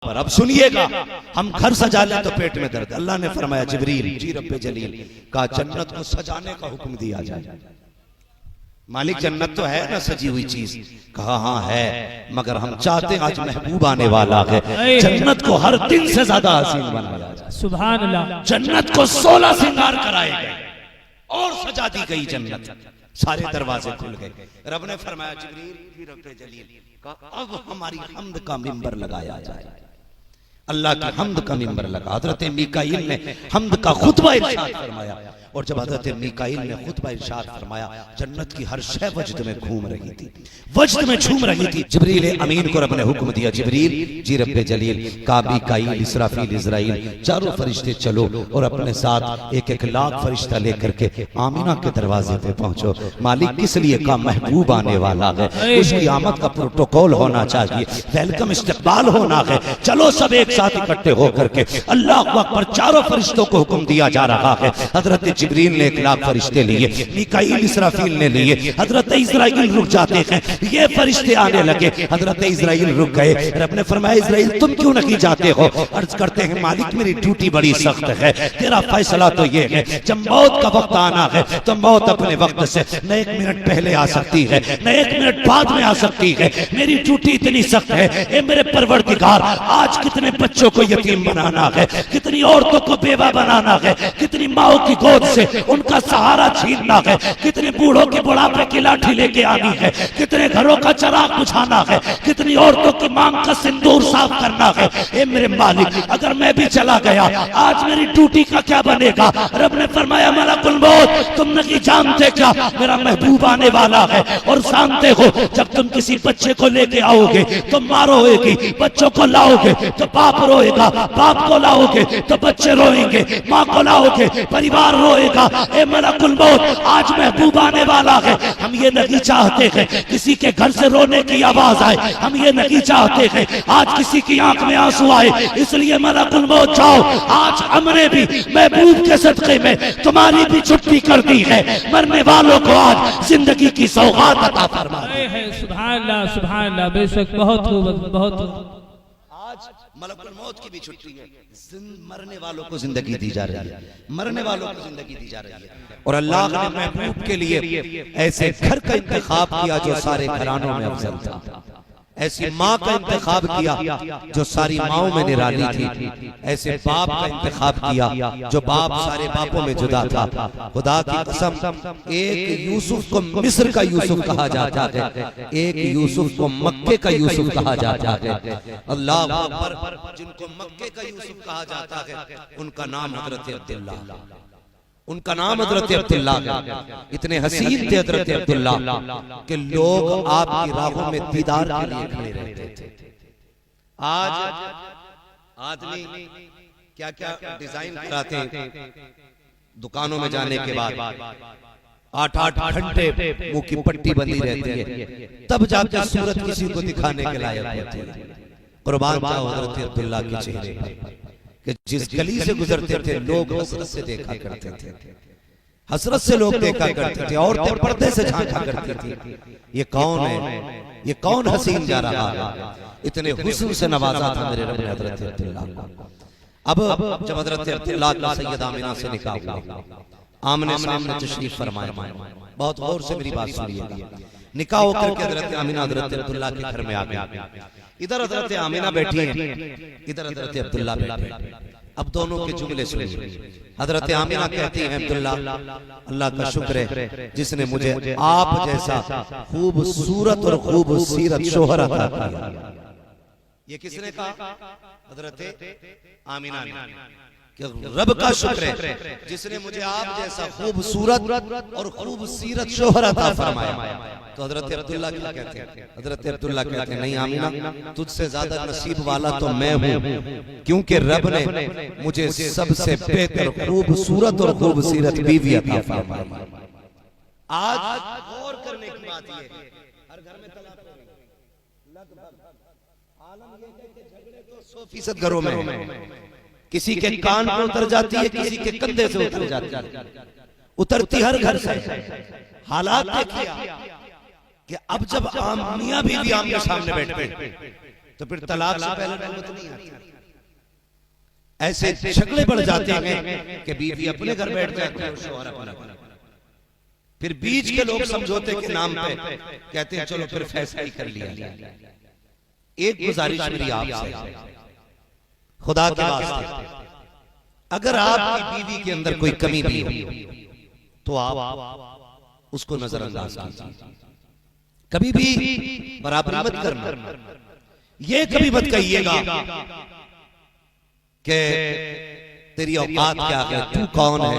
पर अब सुनिएगा, हम घर सजा ले तो पेट में दर्द। अल्लाह ने फरमाया जिब्रील जी रब्बे जलील का जन्नत को सजाने का हुक्म दिया जाए। मालिक जन्नत तो है ना सजी हुई चीज? कहा हाँ है, मगर हम चाहते आज महबूब आने वाला है, जन्नत को हर दिन से ज्यादा हसीन बनाया जाए। सुभान अल्लाह। जन्नत को 16 श्रृंगार कराए गए और सजा दी गई जन्नत, सारे दरवाजे खुल गए। रब ने फरमाया जिब्रील जी रब्बे जलील का अब हमारी हम्द का मिंबर लगाया जाए। अल्लाह की हम्द का मिंबर लगा। हजरत मीकाईल ने हम्द का खुतबा इरशाद फरमाया, और जब हजरत मीकाईल ने खुतबा इरशाद फरमाया, जन्नत की हर शय वजद में घूम रही थी, वजद में झूम रही थी। जिब्रील अमीन को रब ने हुक्म दिया, जिब्रील जी रब्बे जलील का मीकाईल इसराफील इजराइल चारों फरिश्ते चलो और अपने साथ 1-1 लाख फरिश्ता लेकर के आमीना के दरवाजे पे पहुंचो। मालिक किस लिए का महबूब आने वाला है, उसकी आमद का प्रोटोकॉल होना चाहिए, वेलकम इस्तकबाल होना है। चलो सब एक साथ इकट्ठे होकर के अल्लाह अकबर, चारों फरिश्तों को हुक्म दिया जा रहा है। हजरत जिब्रील ने 1 लाख फरिश्ते लिए, मीकाईल इसराफील ने लिए, हजरत इजराइल रुक जाते हैं, ये फरिश्ते आने लगे, हजरत इजराइल रुक गए। रब ने फरमाया इजराइल तुम क्यों नहीं जाते हो? अर्ज करते हैं मालिक मेरी ड्यूटी बड़ी सख्त है, तेरा फैसला तो ये है जब मौत का वक्त आना है तो मौत अपने वक्त से न 1 मिनट पहले आ सकती है न 1 मिनट बाद में आ सकती है। मेरी ड्यूटी इतनी सख्त है, ए मेरे परवरदिगार, आज कितने बच्चों को यतीम बनाना है, कितनी औरतों को बेवा बनाना है, कितनी माओ की गोद से उनका सहारा छीनना है, कितने बूढ़ों के बुढ़ापे की लाठी लेके आनी है, कितने घरों का चराग बुझाना है, कितनी औरतों की मांग का सिंदूर साफ करना है। ए मेरे मालिक, अगर मैं भी चला गया आज मेरी ड्यूटी का क्या बनेगा? रब ने फरमाया मलकुल मौत तुम नहीं जानते क्या, मेरा महबूब आने वाला है, और जानते हो जब तुम किसी बच्चे को लेके आओगे तो माँ रोएगी, बच्चों को लाओगे तो बाप रोएगा, बाप को लाओगे तो बच्चे रोएंगे, माँ को लाओगे परिवार रोएगा। ए मलकुल मौत आज महबूब आने वाला है। हम ये नहीं चाहते हैं किसी के घर से रोने की आवाज आए, हम ये नहीं चाहते हैं आज किसी की आंख में आंसू आए, इसलिए मलकुल मौत जाओ, आज हमने भी महबूब के सदक़े में तुम्हारी भी छुट्टी कर दी है, मरने वालों को आज जिंदगी की सौगात अता फरमा। सुभान अल्लाह, सुभान अल्लाह, बेशक बहुत खूब, बहुत आज मलकुल मौत की भी छुट्टी है, मरने वालों को जिंदगी दी जा रही है, मरने वालों को जिंदगी दी जा रही है। और अल्लाह ने महबूब के लिए ऐसे घर का इंतखाब किया जो सारे घरानों में अफजल था, ऐसी माँ का इंतखाब किया जो सारी माओं में निराली थी, ऐसे बाप का इंतखाब किया जो बाप सारे बापों में जुदा था। खुदा की कसम, एक यूसुफ को मिस्र का यूसुफ कहा जाता है, एक यूसुफ को मक्के का यूसुफ कहा जाता है। अल्लाह अकबर, जिनको मक्के का यूसुफ कहा जाता है उनका नाम हजरत अब्दुल्ला, उनका नाम हजरत अब्दुल्ला है। इतने हसीन थे हजरत अब्दुल्ला कि लोग आपकी राहों में दीदार के लिए खड़े रहते थे। आज आदमी क्या क्या डिजाइन कराते हैं, दुकानों में जाने के बाद 8-8 घंटे मुंह की पट्टी बंदी रहती है, तब जाकर सूरत किसी को दिखाने के लायक होती है। कुर्बान जाओ हजरत अब्दुल्ला के चेहरे पर कि जिस गली से गुजरते थे लोग हसरत से देखा करते थे, हसरत से लोग देखा करते थे, औरतें पर्दे से झांका करती थी, ये कौन है, ये कौन हसीन जा रहा है। इतने हुस्न से नवाजा था मेरे रब ने हजरत अब्दुल्ला को। अब जब हजरत अब्दुल्ला का सैयदा आमिना से निकाह हुआ, आमने सामने तशरीफ फरमाया, बहुत गौर से मेरी बात सुनिए। निकाह होकर के हजरत आमिना हजरत अब्दुल्ला के घर में आ गई। इधर हजरत आमिना बैठी हैं, इधर हजरत अब्दुल्ला बैठे। अब दोनों के जुमले सुनिए। हजरत आमिना कहती हैं अब्दुल्ला, अल्लाह का शुक्र है जिसने मुझे आप जैसा खूबसूरत और खूबसूरत शोहर अता किया। ये किसने कहा? हजरत आमिना ने। रब का शुक्र है जिसने मुझे आप जैसा खूबसूरत और खूबसूरत शोहर अता फरमाया। तो हजरत अब्दुल्ला क्या कहते हैं? हजरत अब्दुल्ला कहते हैं नहीं आमिना, तुझसे ज्यादा नसीब वाला तो मैं हूँ, क्योंकि रब ने मुझे सबसे बेहतर खूबसूरत और खूबसूरत बीवी अता फरमाई। आज गौर करने की बात ये है, हर घर में तलाक हो रही, लगभग आलम ये है कि झगड़े तो 100% घरों में, किसी के कान पर उतर जाती है, किसी के कंधे से उतर जाती है, उतरती हर घर से। हालात देखिए कि अब जब मियां बीवी आमने सामने बैठते तो फिर तलाक से पहले नौबत नहीं आती। ऐसे झगड़े बढ़ जाते हैं कि बीवी अपने घर बैठ जाती है, शौहर अपना। फिर बीच के लोग समझौते के नाम पे कहते हैं चलो फिर फैसला ही कर लिया। एक गुजारिश मेरी आपसे, खुदा के वास्ते, अगर आपकी बीवी के अंदर कोई कमी भी हो तो आप उसको नजरअंदाज कीजिए, कभी भी बराबरी मत करना। ये कभी मत कहिएगा कि तेरी औकात क्या है, तू कौन है,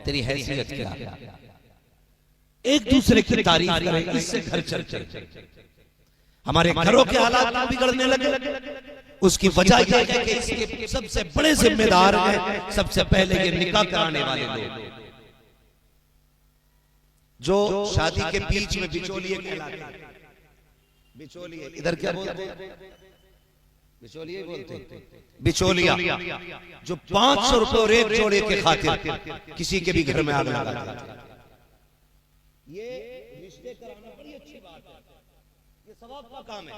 तेरी हैसियत क्या है। एक दूसरे की तारीफ करें, इससे घर चलते। हमारे घरों के हालात बिगड़ने लगे, उसकी वजह यह है कि इसके सबसे बड़े जिम्मेदार हैं सबसे पहले ये निकाह कराने वाले लोग, जो शादी के बीच में बिचौलिए कहलाते हैं। बिचौलिए इधर क्या बोलते हैं? बिचौलिए बोलते हैं। बिचौलिया जो 500 रुपए और एक जोड़े के खातिर किसी के भी घर में आग लगा देते हैं। ये रिश्ते कराना बड़ी अच्छी बात है, ये सवाब का काम है,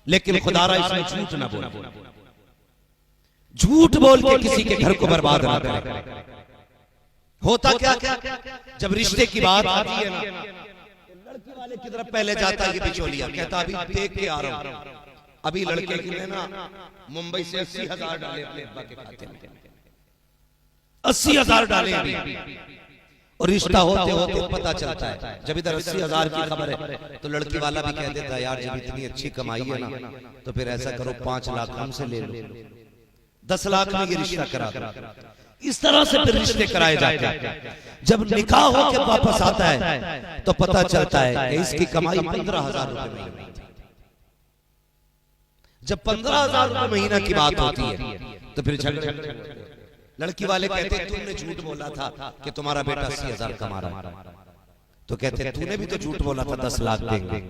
लेकिन खुदारा इसमें झूठ ना बोले, झूठ बोल के किसी के घर को बर्बाद ना करे। होता क्या जब रिश्ते की बात आती है ना, लड़की वाले की तरफ पहले जाता है ये बिचौलिया, कहता अभी देख के आ रहा हूं, अभी लड़के के लिए ना मुंबई से 80,000 डाले अपने अब्बा के खाते में, 80,000 डाले अभी। और रिश्ता होते होते पता चलता है, जब इधर 80,000 की खबर है तो लड़की वाला भी कह देता है यार जब इतनी अच्छी कमाई है ना तो फिर ऐसा करो 5 लाख हमसे ले लो, 10 लाख में ये रिश्ता करा दो। इस तरह से फिर रिश्ते कराए जाते हैं। जब निकाह होकर वापस आता है तो पता चलता है कि इसकी कमाई 15,000 रुपए महीने। जब 15,000 रुपए महीना की बात होती है तो फिर झगड़े। लड़की वाले कहते हैं तुमने झूठ बोला था कि तुम्हारा बेटा 80,000 कमा रहा है, तो कहते हैं तूने भी तो झूठ बोला था 10 लाख देंगे,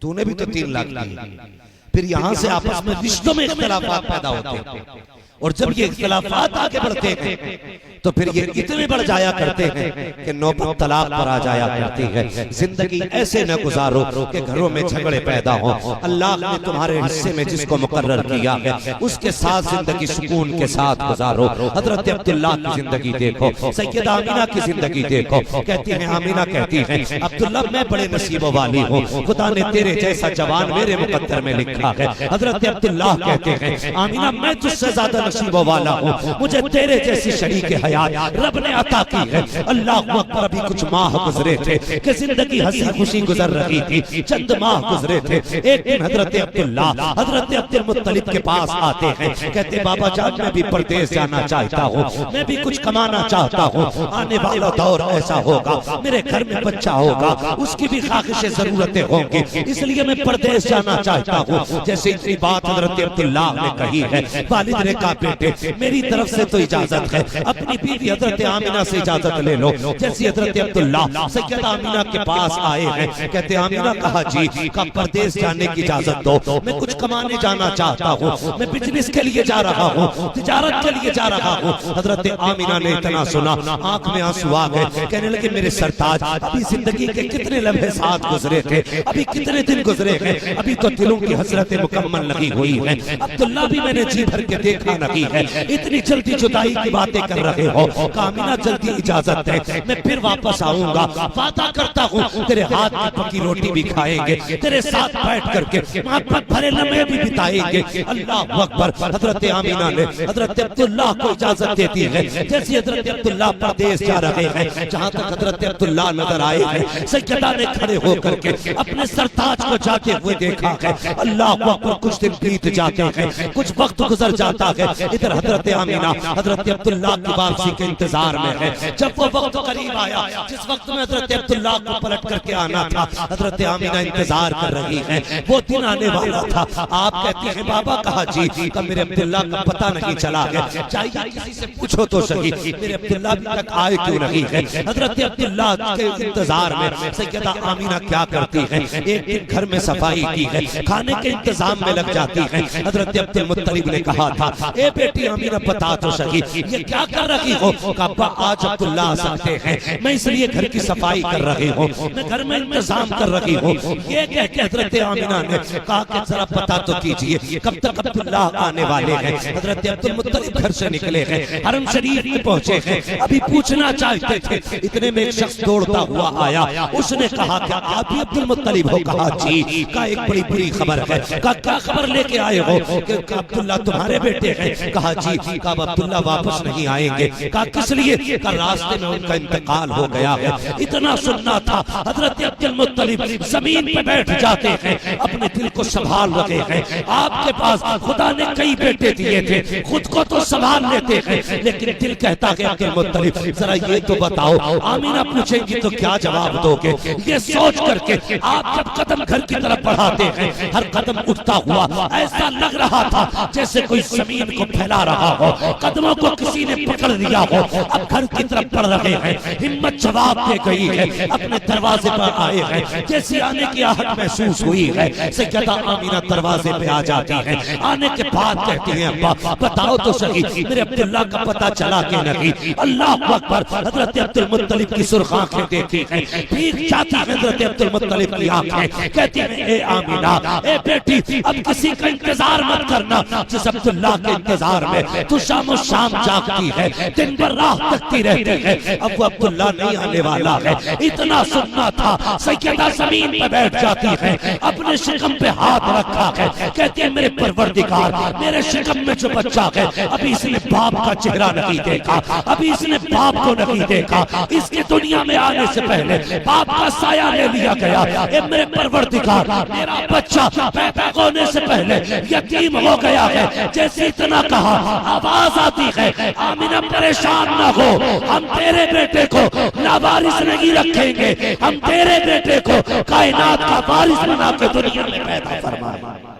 तूने भी तो 3 लाख दिए। फिर यहां से आपस में रिश्तों में इख्तिलाफात पैदा होते हैं, और जब ये इख्तिलाफात आगे बढ़ते हैं तो फिर ये इतने बढ़ जाया करते हैं कि नौबत तलाक पर आ जाया करती है। जिंदगी ऐसे न गुजारो कि घरों में झगड़े पैदा हो। अल्लाह ने तुम्हारे हिस्से में जिसको मुकर्रर किया है उसके साथ जिंदगी सुकून के साथ गुजारो। हजरत अब्दुल्लाह की जिंदगी देखो, सैयदा आमिना की जिंदगी देखो। कहती है आमिना, कहती है अब्दुल्लाह मैं बड़े नसीबों वाली हूँ, खुदा ने तेरे जैसा जवान मेरे मुकद्दर में लिखा है। हजरत अब्दुल्लाह कहते हैं आमिना मैं तुझसे ज्यादा नसीबों वाला हूँ, मुझे तेरे जैसी शरीक हयात रब ने अता की है। अल्लाह अकबर। अभी कुछ माह गुजरे थे कि जिंदगी हंसी खुशी गुजर रही थी, चंद माह गुजरे थे। एक दिन हजरत अब्दुल्लाह हजरत अब्दुल मुत्तलिब के पास आते हैं, कहते बाबा जान मैं भी परदेश जाना चाहता हूँ, मैं भी कुछ कमाना चाहता हूँ, आने वाला दौर ऐसा होगा मेरे घर में बच्चा होगा, उसकी भी ख्वाहिशें जरूरतें होंगी, इसलिए मैं परदेश जाना चाहता हूँ। जैसे इतनी बात हजरत अब्दुल्लाह ने कही है, वालिद ने कहा बेटे मेरी तरफ से तो इजाजत है, अपनी बीवी हजरत आमिना से इजाजत ले लो। जैसे हजरत अब्दुल्लाह सैयदा आमिना के पास आए हैं, कहते आमिना कहा जी का परदेश जाने की इजाजत दो, मैं कुछ कमाने जाना चाहता हूँ, मैं बिजनेस के लिए जा रहा हूँ, तिजारत के लिए जा रहा हूँ। हजरत आमिना ने इतना सुना आंख में आंसू आ गए, कहने लगे मेरे सरताज अभी जिंदगी के कितने लम्हे साथ गुजरे थे, अभी कितने दिन गुजरे हैं, अभी तो दिलों की हसरतें मुकम्मल लगी हुई है। अब्दुल्लाह भी मैंने जी भर के देखा नहीं है, इतनी जल्दी जुदाई की बातें कर रहे हो। कामिना जल्दी इजाजत है, मैं फिर वापस आऊंगा, वादा करता हूँ तेरे हाथ की पकी रोटी भी खाएंगे, तेरे साथ बैठ करके मोहब्बत भरे लम्हे भी बिताएंगे। अल्लाह अकबर। हजरत आमिना ने हजरत अब्दुल्लाह को इजाजत देती है। जैसे हजरत अब्दुल्लाह परदेश जा रहे हैं, जहाँ तक हजरत अब्दुल्लाह नजर आए हैं, सैयदा ने खड़े होकर के अपने सरताज को जाते हुए देखा है। अल्लाह अकबर। कुछ दिन बीत जाते हैं, कुछ वक्त गुजर जाता है, इधर हजरत आमिना हजरत अब्दुल्लाह की वापसी के इंतजार में है। जब वो वक्त करीब आया जिस वक्त में हजरत अब्दुल्लाह को पलट करके आना था, हजरत आमिना इंतजार कर रही है, वो दिन आने वाला था। आप कहते हैं बाबा कहा जी का मेरे अब्दुल्लाह का पता नहीं चला है, चाहिए किसी से पूछो तो सही मेरे अब्दुल्लाह अभी तक आए क्यों नहीं है। हजरत अब्दुल्लाह के इंतजार में सैयदा आमिना क्या करती है, एक दिन घर में सफाई की है, खाने के इंतजाम में लग जाती है। हजरत अब्दुल मुत्तलिब ने कहा था ए बेटी आमिना बता तो सही ये क्या कर रही रही हो? कहा अब्बा आज अब्दुल्ला आ सकते हैं, मैं इसलिए घर की सफाई कर रही हूँ, मैं घर में इंतजाम कर रही हूँ। ये कह के हजरत आमिना ने कहा कि जरा पता तो कीजिए कब तक अब्दुल्ला आने वाले हैं। हजरत अब्दुल मुत्तलिब घर से निकले हैं, हरम शरीफ में पहुंचे हैं, अभी पूछना चाहते थे, इतने में एक शख्स दौड़ता हुआ आया। उसने कहा कि आप ही अब्दुल मुत्तलिब हो? कहा जी। का एक बड़ी बुरी खबर है। का क्या खबर लेके आए हो? कि अब्दुल्ला तुम्हारे बेटे हैं? कहा जी। का अब्दुल्ला वापस नहीं आएंगे। कहा किस लिए? का रास्ते में उनका इंतकाल हो गया है। इतना सुनना था। हजरत अब्दुल मुत्तलिब जमीन पे बैठ जाते हैं, अपने दिल को संभाल रहे हैं। आपके पास खुदा ने कई बेटे दिए थे, खुद को तो संभाल लेते हैं, लेकिन दिल कहता है अब्दुल मुत्तलिब जरा ये तो बताओ। आमीना पूछेंगी तो क्या जवाब दोगे? ये सोच करके आप जब कदम घर की तरफ बढ़ाते हैं, हर कदम उठता हुआ ऐसा लग रहा था जैसे कोई जमीन को फैला रहा हो, कदमों को किसी ने पकड़ लिया हो। अब घर की तरफ बढ़ रहे हैं, हिम्मत जवाब दे गई है, अपने दरवाजे पर आए हैं। जैसे आने की आहट महसूस हुई है, सैयदा आमीना दरवाजे पे आ जाती है। आने के बाद कहती हैं अब्बा बताओ तो सही मेरे अब्दुल्ला का पता चला कि नहीं? अल्लाह अकबर। हजरत अब्दुल मुत्तलिब की सुर्ख आंखें देखती हैं, भीग जाती है हजरत अब्दुल मुत्तलिब की आंखें। कहती है ए आमीना, ए बेटी अब किसी का इंतजार मत करना, जिस अब्दुल्ला के इंतजार में तू शाम शाम जागती है, दिन भर रात तकती रहती है, अब वो अब्दुल्ला नहीं आने वाला है। इतना सुनना था। सैयदा जमीन पे बैठ जाती है, अपने शिकम पे हाथ रखा है, कहती है मेरे परवरदिगार, मेरे शिकम में जो बच्चा है अभी इसने बाप का चेहरा नहीं देखा, अभी इसने बाप को नहीं देखा, इसके दुनिया में आने से पहले बाप का साया ले लिया गया। ए मेरे परवरदिगार, मेरा बच्चा पैदा होने से पहले यतीम हो गया है। जैसे इतना कहा आवाज आती है आमीना परेशान ना हो, हम तेरे बेटे को लावारिस नहीं रखेंगे, हम तेरे बेटे को कायनात का वारिस बना के दुनिया में पैदा फरमाएंगे।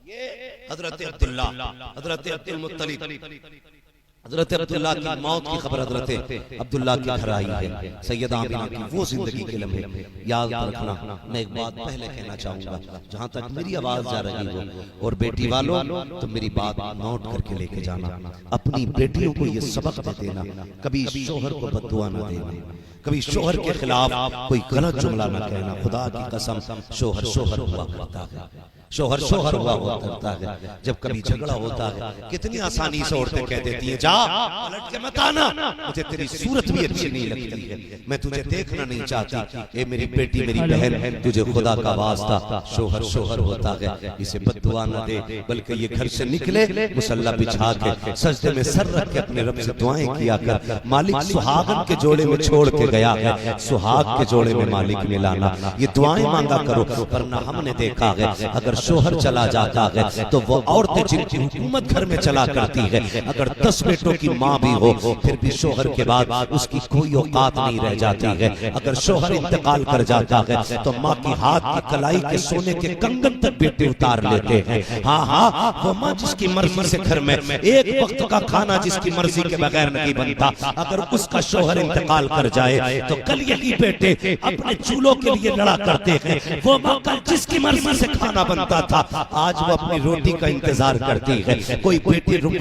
ये हजरत अब्दुल्ला, हजरत अब्दुल मुत्तलिब, हजरत अब्दुल्ला की मौत की खबर हजरत अब्दुल्ला के घर आई है। सैयदा आमिना की वो जिंदगी के लम्हे याद रखना। मैं एक बात पहले कहना चाहूंगा, जहां तक मेरी आवाज जा रही हो, और बेटी वालों तो मेरी बात नोट करके लेके जाना, अपनी बेटियों को ये सबक दे देना, कभी शोहर को बद्दुआ ना देना, कभी शोहर के खिलाफ कोई गलत जुमला न कहना। खुदा की कसम शोहर शोहर हुआ करता है, शोहर शोहर हुआ करता है। जब कभी झगड़ा होता है कितनी आसानी से औरतें कह देती हैं जा पलट के मत आना, मुझे तेरी सूरत भी अच्छी नहीं लगती है, मैं तुझे देखना नहीं चाहती। ए मेरी बेटी मेरी बहन, तुझे खुदा का वास्ता शोहर शोहर होता है, इसे बद्दुआ न दे, बल्कि ये घर से निकले मुसल्ला बिछा के सजदे में सर रख के अपने रब से दुआएं किया कर। मालिक सुहागन के जोड़े में छोड़ के गया है, सुहाग के जोड़े में मालिक ने लाना, ये दुआएं मांगा करो। वरना हमने देखा है अगर शोहर चला जाता है तो वो औरतें जिनकी हुकूमत घर में चला करती है, अगर 10 बेटों की माँ भी हो फिर भी शोहर के बाद उसकी कोई औकात नहीं रह जाती है। अगर शोहर इंतकाल कर जाता है तो माँ की हाथ की कलाई के सोने के कंगन तक बेटे उतार लेते हैं। हाँ हाँ, वो माँ जिसकी मर्जी से घर में एक वक्त का खाना जिसकी मर्जी के बगैर नहीं बनता, अगर उसका शोहर इंतकाल कर जाए तो कल यही बेटे अपने चूल्हों के लिए लड़ा करते हैं। वो माँ कल जिसकी मर्जी से खाना बनता था, आज वो अपनी रोटी का इंतजार करती है, कोई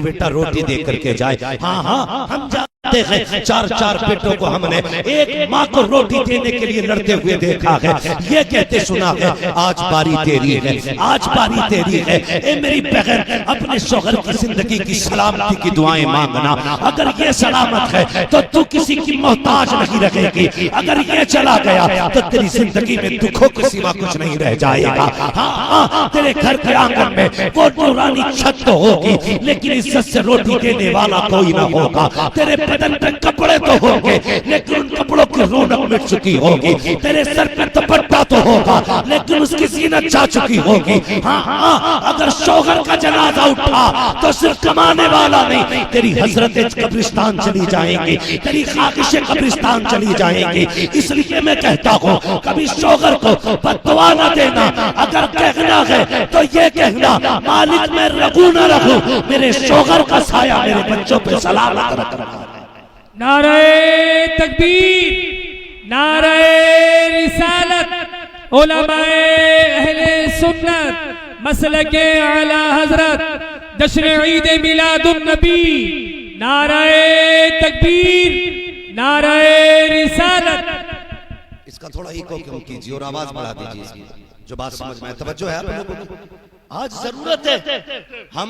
बेटा रोटी दे करके जाए। हाँ हाँ, हम जाते हैं 4-4 बेटों को हमने एक माँ को रोटी देने के लिए लड़ते हुए देखा है। ये कहते सुना है आज बारी तेरी है, आज बारी तेरी है। ए मेरी बहन, अपने शौहर की जिंदगी की सलामती की दुआएं मांगना। अगर ये सलामत है तो तू किसी की मोहताज नहीं रहेगी, अगर ये चला गया तो तेरी जिंदगी में दुखों की सिवा कुछ नहीं रह जाएगा। हाँ हाँ, तेरे घर के आंगन में वो नूरानी छत तो होगी, लेकिन इज्जत से रोटी देने वाला कोई ना होगा। तेरे बदन पे कपड़े तो होंगे, लेकिन उन कपड़ों की रौनक मिट चुकी होगी। तेरे सर पे दुपट्टा तो होगा, लेकिन उसकी जीनत जा चुकी होगी। हाँ हाँ, अगर शौहर का जनाजा उठा तो सिर्फ कमाने वाला नहीं, तेरी हजरतें कब्रिस्तान चली जाएंगी, तेरी ख्वाहिशें कब्रिस्तान चली जाएंगी। इसलिए मैं कहता हूँ कभी शौहर को बद्दुआ न देना। अगर कहना है तो ये कहना मालिक मैं रखूं न रखूं, मेरे शौहर का साया मेरे बच्चों पे सलामत रखना। नारे तकबीर, नारे रिसालत, उलमाए अहले सुन्नत मसलके आला हजरत जश्न ईद मिलादुन नबी नाराए तकबीर नाराए रिसालत। इसका थोड़ा इको कम कीजिए और आवाज बढ़ा दीजिए इसकी, जो बात समझ में आए। तवज्जो है आप लोगों को, आज जरूरत है हम